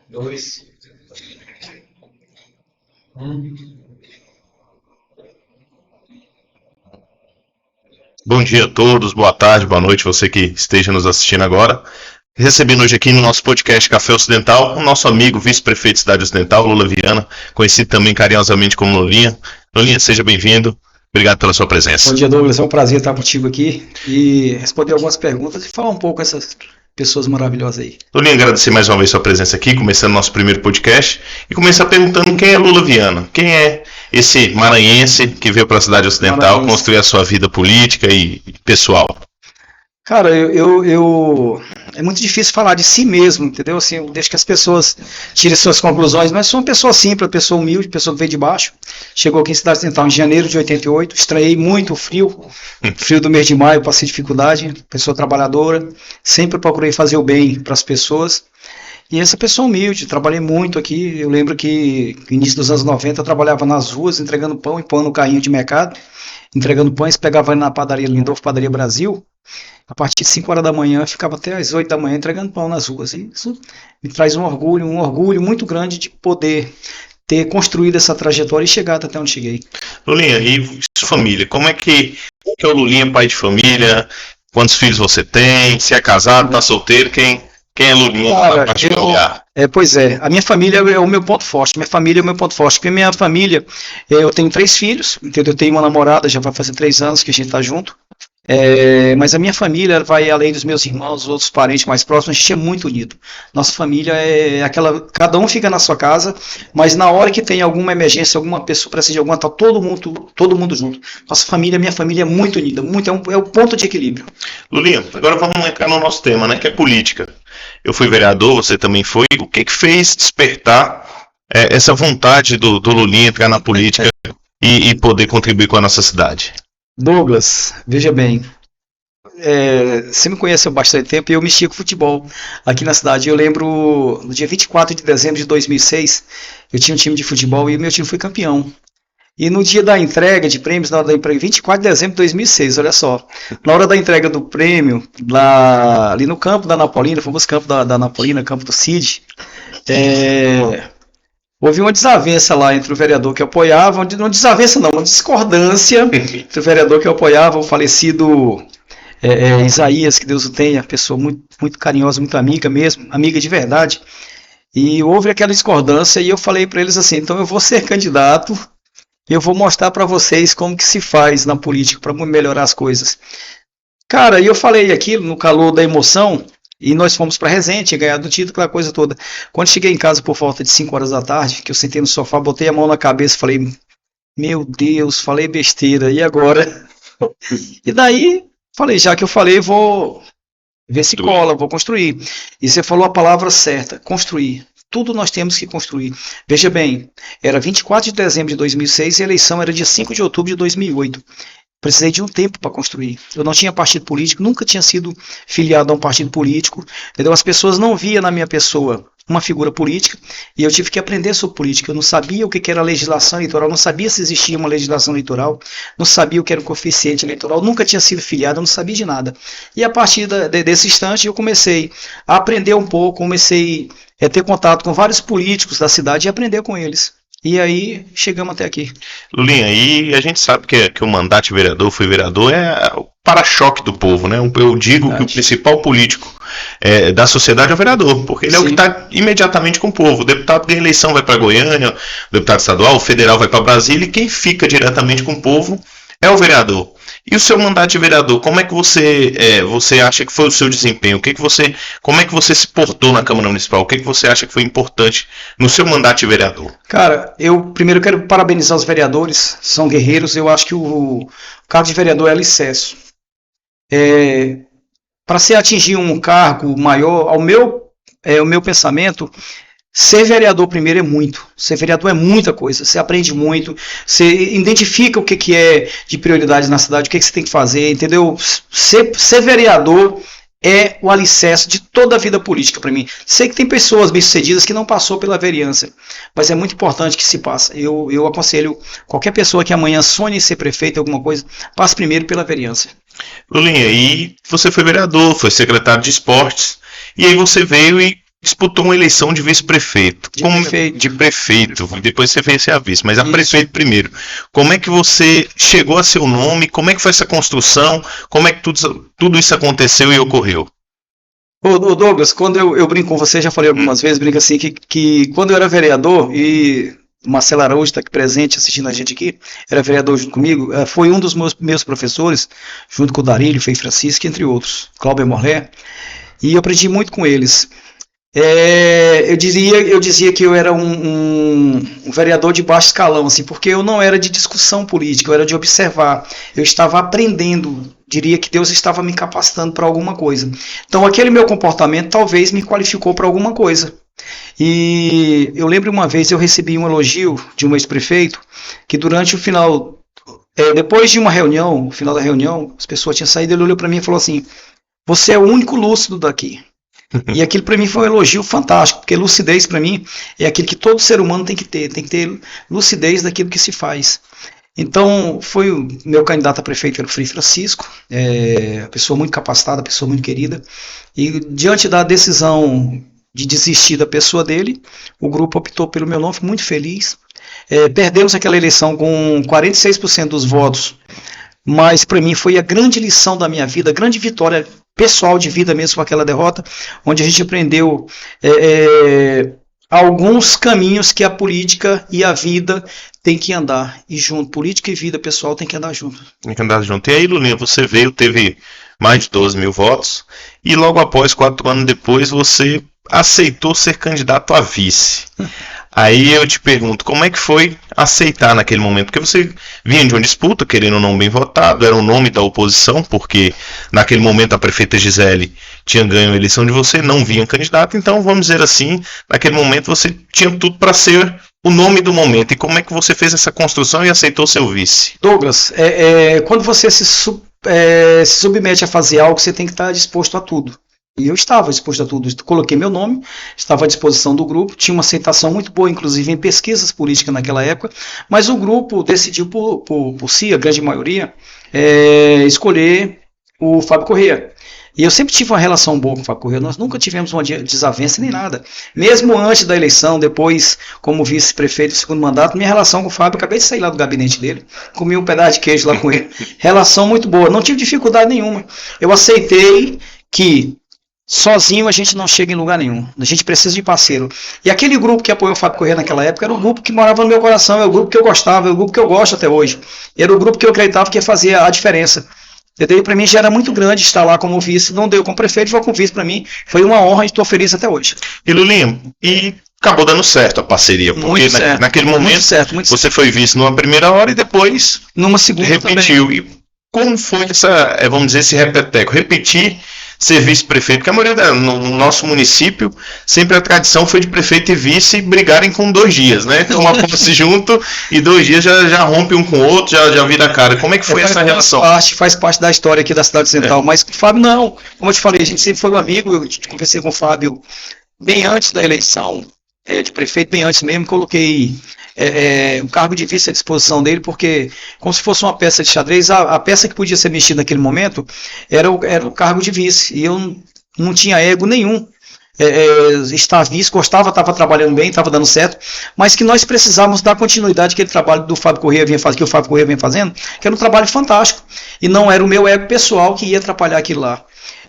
Dois. Um. Bom dia a todos, boa tarde, boa noite, você que esteja nos assistindo agora. Recebendo hoje aqui no nosso podcast Café Ocidental o nosso amigo vice-prefeito de Cidade Ocidental, Lula Viana, conhecido também carinhosamente como Lulinha. Lulinha, seja bem-vindo. Obrigado pela sua presença. Bom dia, Douglas. É um prazer estar contigo aqui e responder algumas perguntas e falar um pouco dessas pessoas maravilhosas aí. Lulinha, agradecer mais uma vez sua presença aqui, começando nosso primeiro podcast, e começar perguntando quem é Lula Viana, quem é esse maranhense que veio para a Cidade Ocidental construir a sua vida política e pessoal. Cara, é muito difícil falar de si mesmo, entendeu? Assim, eu deixo que as pessoas tirem suas conclusões, mas sou uma pessoa simples, uma pessoa humilde, uma pessoa que veio de baixo. Chegou aqui em Cidade Ocidental em janeiro de 88, estranhei muito o frio do mês de maio, passei dificuldade, pessoa trabalhadora, sempre procurei fazer o bem para as pessoas. E essa pessoa humilde, trabalhei muito aqui, eu lembro que no início dos anos 90 eu trabalhava nas ruas entregando pão e pão no carrinho de mercado, entregando pães, pegava na padaria Lindolfo, Padaria Brasil. A partir de 5 horas da manhã, ficava até às 8 da manhã entregando pão nas ruas. E isso me traz um orgulho muito grande de poder ter construído essa trajetória e chegado até onde cheguei. Lulinha, e sua família? Como é que é o Lulinha, pai de família? Quantos filhos você tem? Se é casado, está solteiro? Quem é Lulinha na parte familiar? Pois é, a minha família é o meu ponto forte, porque minha família, eu tenho 3 filhos, entendeu? Eu tenho uma namorada, já vai fazer 3 anos que a gente está junto. Mas a minha família vai além dos meus irmãos, os outros parentes mais próximos, a gente é muito unido. Nossa família é aquela, cada um fica na sua casa, mas na hora que tem alguma emergência, alguma pessoa precisa de alguma, tá todo mundo junto. Minha família é muito unida, é o ponto de equilíbrio. Lulinha, agora vamos entrar no nosso tema, né, que é política. Eu fui vereador, você também foi. O que fez despertar essa vontade do Lulinha entrar na política e poder contribuir com a nossa cidade? Douglas, veja bem, você me conhece há bastante tempo e eu mexia com futebol aqui na cidade. Eu lembro, no dia 24 de dezembro de 2006, eu tinha um time de futebol e o meu time foi campeão. E no dia da entrega de prêmios, na hora da entrega, 24 de dezembro de 2006, olha só, na hora da entrega do prêmio, ali no campo da Napolina, famoso campo da Napolina, campo do Cid, houve uma desavença lá entre o vereador que apoiava, uma desavença não, uma discordância entre o vereador que apoiava o falecido Isaías, que Deus o tenha, pessoa muito, muito carinhosa, muito amiga mesmo, amiga de verdade. E houve aquela discordância e eu falei para eles assim, então eu vou ser candidato, eu vou mostrar para vocês como que se faz na política para melhorar as coisas. Cara, e eu falei aquilo no calor da emoção. E nós fomos para Resende, ganhar do título, aquela coisa toda. Quando cheguei em casa por volta de 5 horas da tarde, que eu sentei no sofá, botei a mão na cabeça e falei, meu Deus, falei besteira, e agora? E daí, falei, já que eu falei, vou ver se cola, vou construir. E você falou a palavra certa, construir. Tudo nós temos que construir. Veja bem, era 24 de dezembro de 2006 e a eleição era dia 5 de outubro de 2008. Precisei de um tempo para construir. Eu não tinha partido político, nunca tinha sido filiado a um partido político. Entendeu? As pessoas não viam na minha pessoa uma figura política e eu tive que aprender sobre política. Eu não sabia o que era legislação eleitoral, não sabia se existia uma legislação eleitoral, não sabia o que era um coeficiente eleitoral, nunca tinha sido filiado, eu não sabia de nada. E a partir desse instante eu comecei a aprender um pouco, comecei a ter contato com vários políticos da cidade e aprender com eles. E aí, chegamos até aqui. Lulinha, e a gente sabe que o mandato de vereador, é o para-choque do povo, né? Eu digo que o principal político da sociedade é o vereador, porque ele é o que está imediatamente com o povo. O deputado de eleição vai para Goiânia, o deputado estadual, o federal vai para Brasília, e quem fica diretamente com o povo é o vereador. E o seu mandato de vereador, como é que você acha que foi o seu desempenho? Como é que você se portou na Câmara Municipal? O que você acha que foi importante no seu mandato de vereador? Cara, eu primeiro quero parabenizar os vereadores, são guerreiros. Eu acho que o cargo de vereador é alicerce. Para se atingir um cargo maior, o meu pensamento, ser vereador primeiro é muito. Ser vereador é muita coisa. Você aprende muito. Você identifica o que é de prioridade na cidade, o que você tem que fazer, entendeu? Ser vereador é o alicerce de toda a vida política para mim. Sei que tem pessoas bem-sucedidas que não passou pela vereança, mas é muito importante que se passe. Eu aconselho qualquer pessoa que amanhã sonhe em ser prefeito, alguma coisa, passe primeiro pela vereança. Lulinha, e você foi vereador, foi secretário de esportes, e aí você veio e disputou uma eleição de vice-prefeito. De prefeito, depois você veio ser a vice, mas a prefeito primeiro. Como é que você chegou a seu nome? Como é que foi essa construção? Como é que tudo isso aconteceu e ocorreu? Ô Douglas, quando eu brinco com você, já falei algumas vezes, brinco assim, que quando eu era vereador, e o Marcelo Araújo está aqui presente assistindo a gente aqui, era vereador junto comigo, foi um dos meus professores, junto com o Darílio, Frei Francisco, entre outros, Cláudio Morlé, e eu aprendi muito com eles. Eu dizia que eu era um vereador de baixo escalão, assim, porque eu não era de discussão política, eu era de observar. Eu estava aprendendo, diria que Deus estava me capacitando para alguma coisa. Então, aquele meu comportamento talvez me qualificou para alguma coisa. E eu lembro uma vez eu recebi um elogio de um ex-prefeito que durante o final, depois de uma reunião, no final da reunião, as pessoas tinham saído, ele olhou para mim e falou assim: "Você é o único lúcido daqui." E aquilo para mim foi um elogio fantástico, porque lucidez para mim é aquilo que todo ser humano tem que ter lucidez daquilo que se faz. Então, foi o meu candidato a prefeito, era o Frei Francisco, pessoa muito capacitada, pessoa muito querida, e diante da decisão de desistir da pessoa dele, o grupo optou pelo meu nome, muito feliz. Perdemos aquela eleição com 46% dos votos, mas para mim foi a grande lição da minha vida, a grande vitória pessoal de vida mesmo com aquela derrota, onde a gente aprendeu alguns caminhos que a política e a vida tem que andar e junto. Política e vida pessoal tem que andar junto. Tem que andar junto. E aí, Lulinha, você veio, teve mais de 12 mil votos, e logo após, 4 anos depois, você aceitou ser candidato a vice. Aí eu te pergunto, como é que foi aceitar naquele momento? Porque você vinha de uma disputa, querendo ou não bem votado, era o nome da oposição, porque naquele momento a prefeita Gisele tinha ganho a eleição de você, não vinha candidato, então vamos dizer assim, naquele momento você tinha tudo para ser o nome do momento. E como é que você fez essa construção e aceitou seu vice? Douglas, quando você se submete a fazer algo, você tem que estar disposto a tudo. E eu estava disposto a tudo. Coloquei meu nome, estava à disposição do grupo, tinha uma aceitação muito boa, inclusive em pesquisas políticas naquela época, mas o grupo decidiu por si, a grande maioria, escolher o Fábio Corrêa. E eu sempre tive uma relação boa com o Fábio Corrêa, nós nunca tivemos uma desavença nem nada. Mesmo antes da eleição, depois como vice-prefeito do segundo mandato, minha relação com o Fábio, acabei de sair lá do gabinete dele, comi um pedaço de queijo lá com ele. Relação muito boa, não tive dificuldade nenhuma. Eu aceitei que sozinho a gente não chega em lugar nenhum. A gente precisa de parceiro. E aquele grupo que apoiou o Fábio Corrêa naquela época era o grupo que morava no meu coração, é o grupo que eu gostava, é o grupo que eu gosto até hoje. Era o grupo que eu acreditava que ia fazer a diferença. Entendeu? Para mim já era muito grande estar lá como vice, não deu como prefeito, vou como vice para mim. Foi uma honra e estou feliz até hoje. E Lulinha, acabou dando certo a parceria, porque naquele momento muito você foi vice numa primeira hora e depois numa segunda repetiu. Também. E como foi vamos dizer, esse repeteco? Repetir ser vice-prefeito, porque a maioria no nosso município, sempre a tradição foi de prefeito e vice brigarem com 2 dias, né? Uma posse junto e 2 dias já rompe um com o outro, já vira a cara. Como é que foi essa relação? Faz parte da história aqui da cidade central, mas o Fábio não. Como eu te falei, a gente sempre foi um amigo, eu conversei com o Fábio bem antes da eleição de prefeito, bem antes mesmo, coloquei um cargo de vice à disposição dele, porque como se fosse uma peça de xadrez, a peça que podia ser mexida naquele momento era o cargo de vice, e eu não tinha ego nenhum. Estar vice, gostava, estava trabalhando bem, estava dando certo, mas que nós precisávamos dar continuidade àquele trabalho do Fábio Corrêa que o Fábio Corrêa vem fazendo, que era um trabalho fantástico, e não era o meu ego pessoal que ia atrapalhar aquilo lá.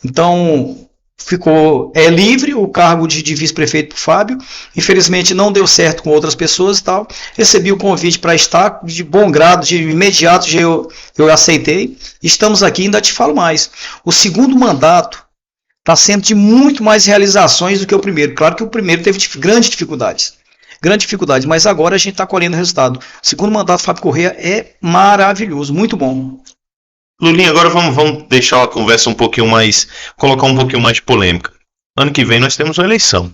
Então ficou livre o cargo de vice-prefeito para o Fábio. Infelizmente não deu certo com outras pessoas e tal. Recebi o convite para estar, de bom grado, de imediato eu aceitei. Estamos aqui, ainda te falo mais. O segundo mandato está sendo de muito mais realizações do que o primeiro. Claro que o primeiro teve grandes dificuldades, mas agora a gente está colhendo o resultado. O segundo mandato do Fábio Corrêa é maravilhoso, muito bom. Lulinha, agora vamos deixar a conversa um pouquinho mais, colocar um pouquinho mais de polêmica. Ano que vem nós temos uma eleição.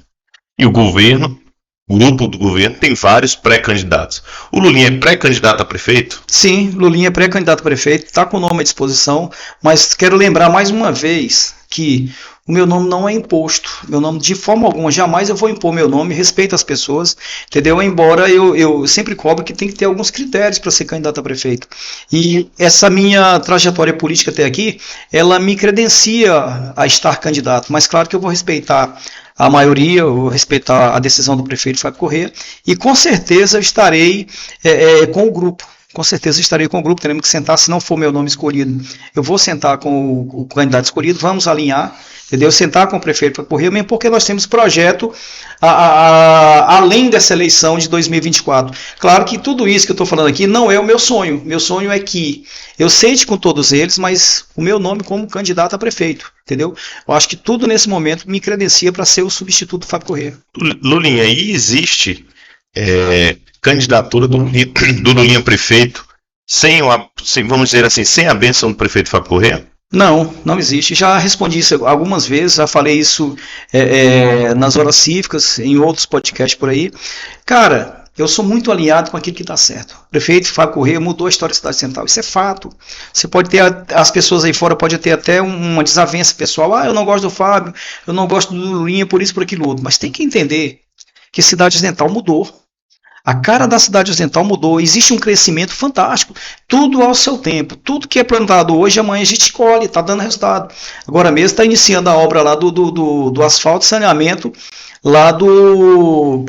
E o grupo do governo, tem vários pré-candidatos. O Lulinha é pré-candidato a prefeito? Sim, Lulinha é pré-candidato a prefeito, está com o nome à disposição, mas quero lembrar mais uma vez que o meu nome não é imposto. Meu nome, de forma alguma, jamais eu vou impor meu nome, respeito as pessoas, entendeu? Embora eu sempre cobro que tem que ter alguns critérios para ser candidato a prefeito. E essa minha trajetória política até aqui, ela me credencia a estar candidato. Mas claro que eu vou respeitar a maioria, eu vou respeitar a decisão do prefeito Fábio Corrêa, e com certeza eu estarei com o grupo. Com certeza estarei com o grupo, teremos que sentar, se não for meu nome escolhido, eu vou sentar com o candidato escolhido, vamos alinhar, entendeu? Sentar com o prefeito Fábio Corrêa, mesmo porque nós temos projeto além dessa eleição de 2024. Claro que tudo isso que eu estou falando aqui não é o meu sonho é que eu sente com todos eles, mas o meu nome como candidato a prefeito, entendeu? Eu acho que tudo nesse momento me credencia para ser o substituto do Fábio Corrêa. Lulinha, aí existe candidatura do Lulinha prefeito vamos dizer assim, sem a bênção do prefeito Fábio Corrêa? Não existe. Já respondi isso algumas vezes, já falei isso nas horas cívicas, em outros podcasts por aí. Cara, eu sou muito alinhado com aquilo que está certo. O prefeito Fábio Corrêa mudou a história da cidade central, isso é fato. Você pode ter, as pessoas aí fora podem ter até uma desavença pessoal. Eu não gosto do Fábio, eu não gosto do Lulinha, por isso, por aquilo outro. Mas tem que entender que a cidade central mudou. A cara da cidade ocidental mudou, existe um crescimento fantástico, tudo ao seu tempo, tudo que é plantado hoje, amanhã a gente colhe, está dando resultado. Agora mesmo está iniciando a obra lá do asfalto e saneamento, lá do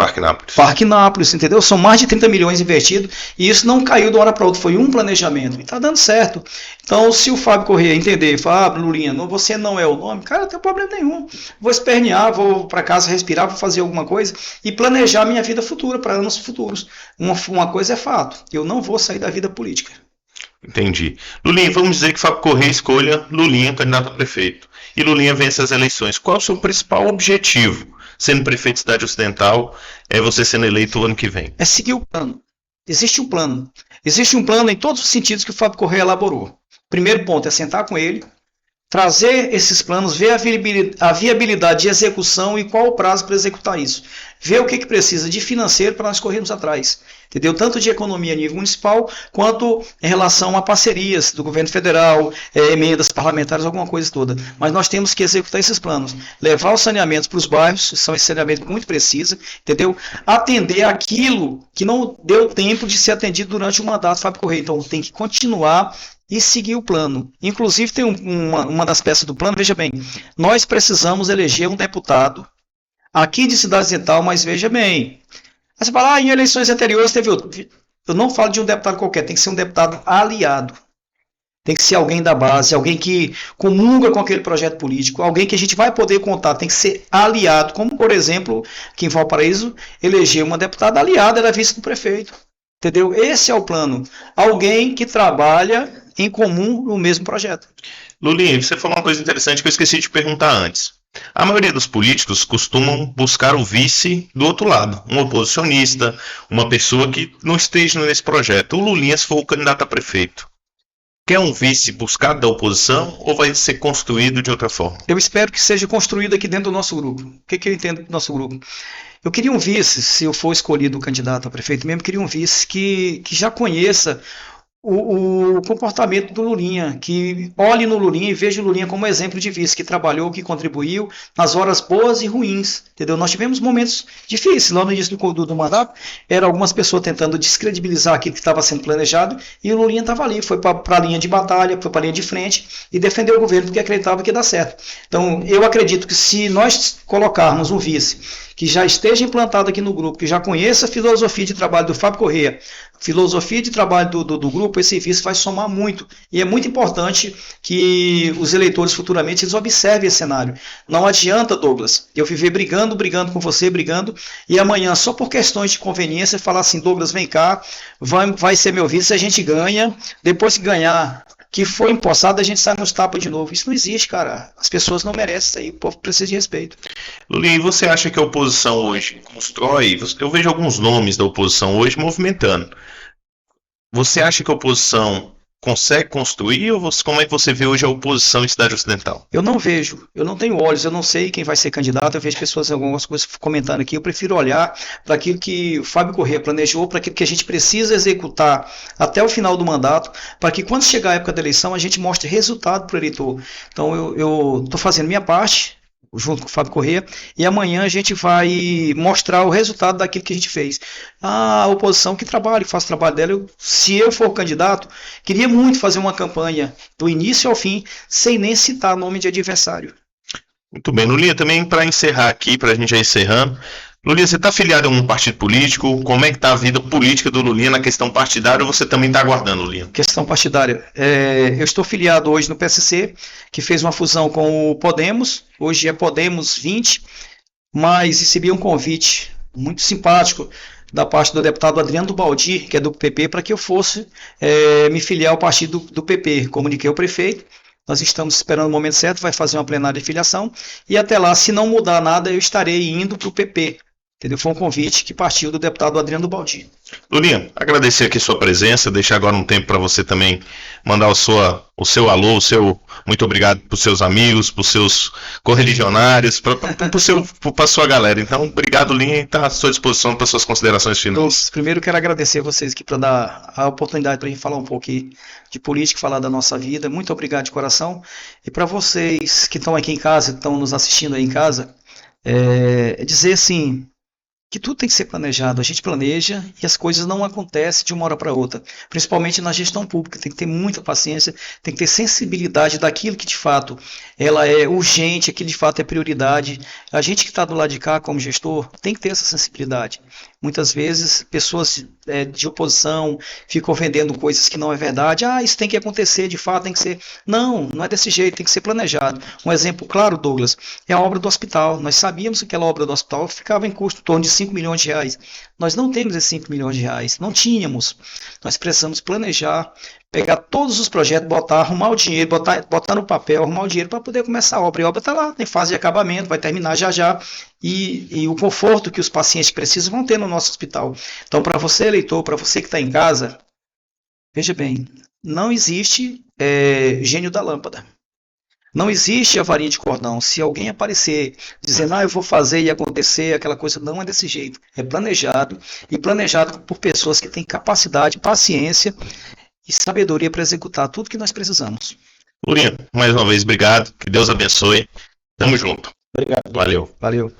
Parque Nápoles, entendeu? São mais de 30 milhões investidos e isso não caiu de uma hora para outra, foi um planejamento e está dando certo. Então, se o Fábio Corrêa entender, Fábio, Lulinha, você não é o nome, cara, não tem problema nenhum. Vou espernear, vou para casa respirar, vou fazer alguma coisa e planejar minha vida futura, para anos futuros. Uma coisa é fato, eu não vou sair da vida política. Entendi. Lulinha, vamos dizer que Fábio Corrêa escolha Lulinha candidato a prefeito e Lulinha vence as eleições. Qual é o seu principal objetivo? Sendo prefeito de Cidade Ocidental, você sendo eleito o ano que vem? É seguir o plano. Existe um plano. Existe um plano em todos os sentidos que o Fábio Corrêa elaborou. Primeiro ponto é sentar com ele, trazer esses planos, ver a viabilidade de execução e qual o prazo para executar isso. Ver o que precisa de financeiro para nós corrermos atrás. Entendeu? Tanto de economia a nível municipal, quanto em relação a parcerias do governo federal, emendas parlamentares, alguma coisa toda. Mas nós temos que executar esses planos. Levar os saneamentos para os bairros, são esse saneamento muito preciso, entendeu? Atender aquilo que não deu tempo de ser atendido durante o mandato do Fábio Corrêa. Então tem que continuar e seguir o plano. Inclusive tem uma das peças do plano, veja bem, nós precisamos eleger um deputado aqui de Cidade Ocidental, mas veja bem, aí você fala, em eleições anteriores teve outro. Eu não falo de um deputado qualquer, tem que ser um deputado aliado. Tem que ser alguém da base, alguém que comunga com aquele projeto político, alguém que a gente vai poder contar, tem que ser aliado, como por exemplo, aqui em Valparaíso, elegeu uma deputada aliada, era vice do prefeito. Entendeu? Esse é o plano. Alguém que trabalha em comum no mesmo projeto. Lulinha, você falou uma coisa interessante que eu esqueci de perguntar antes. A maioria dos políticos costumam buscar o vice do outro lado, um oposicionista, uma pessoa que não esteja nesse projeto. O Lulinha, se for o candidato a prefeito, quer um vice buscado da oposição ou vai ser construído de outra forma? Eu espero que seja construído aqui dentro do nosso grupo. O que eu entendo do nosso grupo? Eu queria um vice, se eu for escolhido candidato a prefeito mesmo, queria um vice que já conheça o comportamento do Lulinha, que olhe no Lulinha e veja o Lulinha como exemplo de vice, que trabalhou, que contribuiu nas horas boas e ruins, entendeu? Nós tivemos momentos difíceis, lá no início do mandato, eram algumas pessoas tentando descredibilizar aquilo que estava sendo planejado, e o Lulinha estava ali, foi para a linha de batalha, foi para a linha de frente, e defendeu o governo porque acreditava que ia dar certo. Então, eu acredito que se nós colocarmos um vice, que já esteja implantado aqui no grupo, que já conheça a filosofia de trabalho do Fábio Corrêa, filosofia de trabalho do grupo, esse vice vai somar muito. E é muito importante que os eleitores futuramente eles observem esse cenário. Não adianta, Douglas, eu viver brigando com você, e amanhã, só por questões de conveniência, falar assim, Douglas, vem cá, vai ser meu vice, a gente ganha, depois que ganhar, que foi empossado, a gente sai nos tapas de novo. Isso não existe, cara. As pessoas não merecem isso aí, o povo precisa de respeito. Lulinha, e você acha que a oposição hoje constrói? Eu vejo alguns nomes da oposição hoje movimentando. Você acha que a oposição consegue construir ou como é que você vê hoje a oposição em Cidade Ocidental? Eu não vejo, eu não tenho olhos, eu não sei quem vai ser candidato, eu vejo pessoas, algumas coisas comentando aqui, eu prefiro olhar para aquilo que o Fábio Corrêa planejou, para aquilo que a gente precisa executar até o final do mandato, para que quando chegar a época da eleição a gente mostre resultado para o eleitor. Então eu estou fazendo minha parte, junto com o Fábio Corrêa, e amanhã a gente vai mostrar o resultado daquilo que a gente fez. A oposição que trabalha, que faz o trabalho dela, se eu for candidato, queria muito fazer uma campanha do início ao fim, sem nem citar nome de adversário. Muito bem, Lulinha, também para encerrar aqui, para a gente já encerrando, Lulinha, você está afiliado a um partido político? Como é que está a vida política do Lulinha na questão partidária ou você também está aguardando, Lulinha? Questão partidária. Eu estou filiado hoje no PSC, que fez uma fusão com o Podemos, hoje é Podemos 20, mas recebi um convite muito simpático da parte do deputado Adriano do Baldi, que é do PP, para que eu fosse me filiar ao partido do PP. Comuniquei ao prefeito. Nós estamos esperando o momento certo, vai fazer uma plenária de filiação, e até lá, se não mudar nada, eu estarei indo para o PP. Entendeu? Foi um convite que partiu do deputado Adriano do Baldi. Lulinha, agradecer aqui sua presença, deixar agora um tempo para você também mandar o seu alô, muito obrigado para os seus amigos, para os seus correligionários, para a sua galera. Então, obrigado, Lulinha, e está à sua disposição para suas considerações finais. Primeiro, quero agradecer a vocês aqui para dar a oportunidade para a gente falar um pouco aqui de política, falar da nossa vida. Muito obrigado de coração. E para vocês que estão aqui em casa, que estão nos assistindo aí em casa, dizer assim, que tudo tem que ser planejado. A gente planeja e as coisas não acontecem de uma hora para outra. Principalmente na gestão pública. Tem que ter muita paciência, tem que ter sensibilidade daquilo que de fato ela é urgente, aquilo de fato é prioridade. A gente que está do lado de cá como gestor tem que ter essa sensibilidade. Muitas vezes pessoas de oposição ficam vendendo coisas que não é verdade. Isso tem que acontecer, de fato tem que ser. Não é desse jeito, tem que ser planejado. Um exemplo claro, Douglas, é a obra do hospital. Nós sabíamos que aquela obra do hospital ficava em custo em torno de 5 milhões de reais. Nós não temos esses 5 milhões de reais, não tínhamos. Nós precisamos planejar, pegar todos os projetos, arrumar o dinheiro, botar no papel, arrumar o dinheiro para poder começar a obra. E a obra está lá, tem fase de acabamento, vai terminar já. E o conforto que os pacientes precisam vão ter no nosso hospital. Então, para você, eleitor, para você que está em casa, veja bem, não existe gênio da lâmpada. Não existe a varinha de cordão. Se alguém aparecer dizendo, eu vou fazer e acontecer, aquela coisa, não é desse jeito. É planejado, e planejado por pessoas que têm capacidade, paciência e sabedoria para executar tudo que nós precisamos. Lulinha, mais uma vez, obrigado. Que Deus abençoe. Tamo junto. Obrigado. Valeu. Valeu.